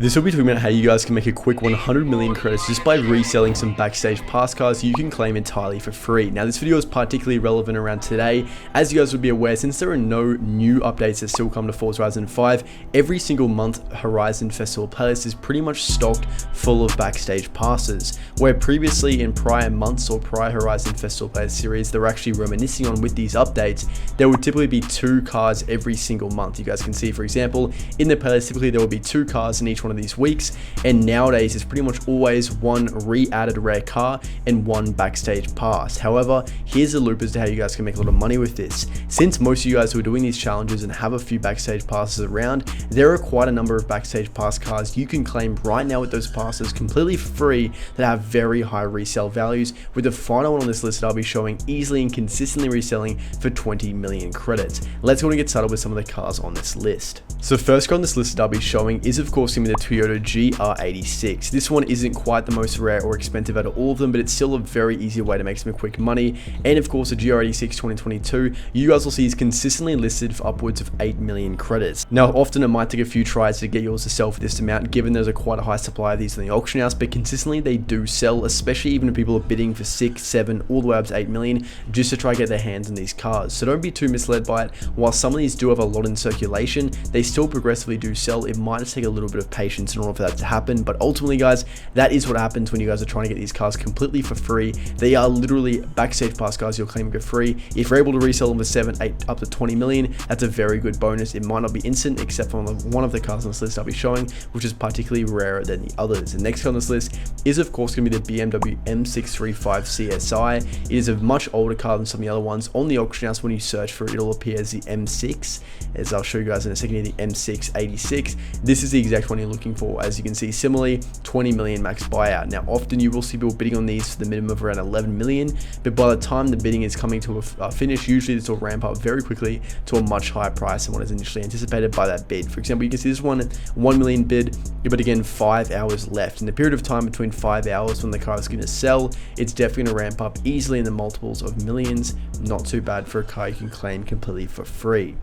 This will be talking about how you guys can make a quick 100 million credits just by reselling some Backstage pass cards you can claim entirely for free. Now this video is particularly relevant around today, as you guys would be aware, since there are no new updates that still come to Forza Horizon 5, every single month Horizon Festival playlist is pretty much stocked full of Backstage passes, where previously in prior months or prior Horizon Festival playlist series they're actually reminiscing on with these updates, there would typically be 2 cars every single month. You guys can see, for example, in the playlist typically there will be 2 cars in each one of these weeks, and nowadays it's pretty much always 1 re-added rare car and 1 Backstage pass. However, here's the loop as to how you guys can make a lot of money with this. Since most of you guys who are doing these challenges and have a few Backstage passes around, there are quite a number of Backstage pass cars you can claim right now with those passes completely free that have very high resale values, with the final one on this list that I'll be showing easily and consistently reselling for 20 million credits. Let's go and get started with some of the cars on this list. So first car on this list that I'll be showing is of course going to be the Toyota GR86. This one isn't quite the most rare or expensive out of all of them, but it's still a very easy way to make some quick money. And of course the GR86 2022, you guys will see is consistently listed for upwards of 8 million credits. Now often it might take a few tries to get yours to sell for this amount, given there's quite a high supply of these in the auction house, but consistently they do sell, especially even if people are bidding for 6, 7, all the way up to 8 million just to try to get their hands on these cars. So don't be too misled by it. While some of these do have a lot in circulation, they still progressively do sell. It might just take a little bit of patience in order for that to happen, but ultimately guys, that is what happens when you guys are trying to get these cars completely for free. They are literally Backstage pass cars you're claiming for free. If you're able to resell them for 7, 8, up to 20 million, that's a very good bonus. It might not be instant, except for one of the cars on this list I'll be showing, which is particularly rarer than the others. The next car on this list is of course going to be the BMW M635 CSI. It is a much older car than some of the other ones. On the auction house, when you search for it, it'll appear as the M6, as I'll show you guys in a second here, the M686. This is the exact one you're looking for. As you can see, similarly 20 million max buyout. Now often you will see people bidding on these for the minimum of around 11 million, but by the time the bidding is coming to a finish, usually this will ramp up very quickly to a much higher price than what is initially anticipated by that bid. For example, you can see this one 1 million bid, but again 5 hours left. In the period of time between 5 hours when the car is going to sell, it's definitely going to ramp up easily in the multiples of millions. Not too bad for a car you can claim completely for free.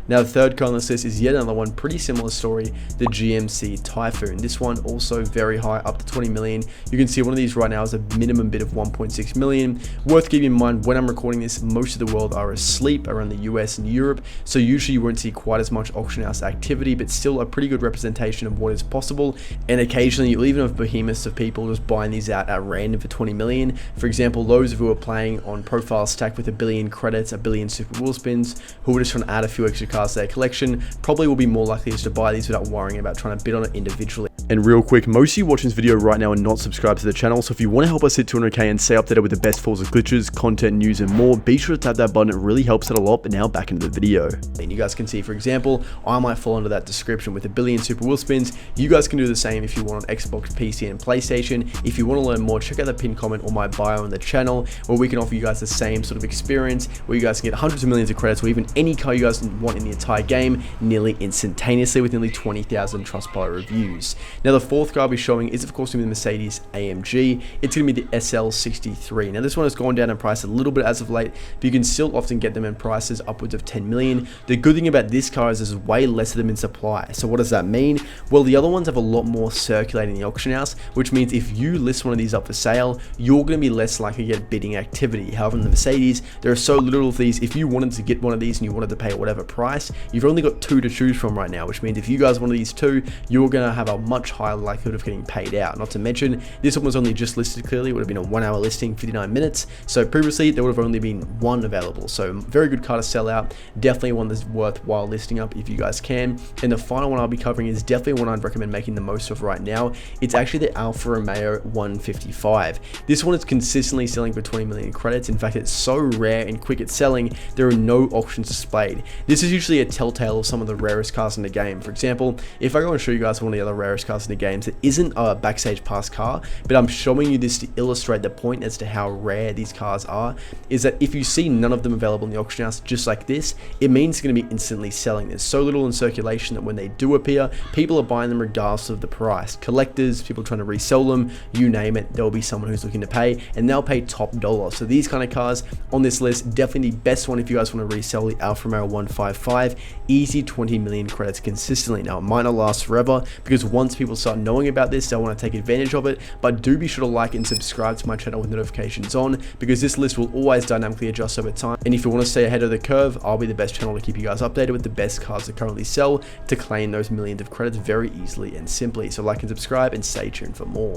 Now the third car on this list is yet another one, pretty similar story, the GMC Typhoon. This one also very high, up to 20 million. You can see one of these right now is a minimum bid of 1.6 million. Worth keeping in mind, when I'm recording this, most of the world are asleep around the US and Europe, so usually you won't see quite as much auction house activity, but still a pretty good representation of what is possible. And occasionally you'll even have behemoths of people just buying these out at random for 20 million. For example, those who are playing on profile stack with 1 billion credits, 1 billion super wheel spins, who are just trying to add a few extra cars to their collection, probably will be more likely just to buy these without worrying about trying to bid on it individually. And real quick, most of you watching this video right now are not subscribed to the channel, so if you want to help us hit 200k and stay updated with the best Forza glitches, content, news and more, be sure to tap that button. It really helps out a lot. But now back into the video. And you guys can see, for example, I might fall under that description with 1 billion super wheel spins. You guys can do the same if you want on Xbox, PC and PlayStation. If you want to learn more, check out the pinned comment or my bio on the channel, where we can offer you guys the same sort of experience, where you guys can get hundreds of millions of credits or even any car you guys want in the entire game nearly instantaneously with nearly 20,000 Trustpilot reviews. Now the fourth car I'll be showing is of course going to be the Mercedes AMG. It's going to be the SL63. Now this one has gone down in price a little bit as of late, but you can still often get them in prices upwards of 10 million. The good thing about this car is there's way less of them in supply. So what does that mean? Well, the other ones have a lot more circulating in the auction house, which means if you list one of these up for sale, you're going to be less likely to get bidding activity. However, in the Mercedes, there are so little of these. If you wanted to get one of these and you wanted to pay whatever price, you've only got 2 to choose from right now, which means if you guys want these 2, you're going to have a much higher likelihood of getting paid out. Not to mention, this one was only just listed clearly. It would have been a 1-hour listing, 59 minutes. So previously there would have only been 1 available. So very good car to sell out. Definitely one that's worthwhile listing up if you guys can. And the final one I'll be covering is definitely one I'd recommend making the most of right now. It's actually the Alfa Romeo 155. This one is consistently selling for 20 million credits. In fact, it's so rare and quick at selling, there are no auctions displayed. This is usually a telltale of some of the rarest cars in the game. For example, if I go and show you guys one of the other rarest cars in the games that isn't a Backstage pass car, but I'm showing you this to illustrate the point as to how rare these cars are, is that if you see none of them available in the auction house just like this, it means it's going to be instantly selling. There's so little in circulation that when they do appear, people are buying them regardless of the price. Collectors, people trying to resell them, you name it, there'll be someone who's looking to pay, and they'll pay top dollar. So these kind of cars on this list, definitely the best one if you guys want to resell the Alfa Romeo 155 2025, easy 20 million credits consistently. Now it might not last forever, because once people start knowing about this, they'll want to take advantage of it, but do be sure to like and subscribe to my channel with notifications on, because this list will always dynamically adjust over time. And if you want to stay ahead of the curve, I'll be the best channel to keep you guys updated with the best cards that currently sell to claim those millions of credits very easily and simply. So like and subscribe and stay tuned for more.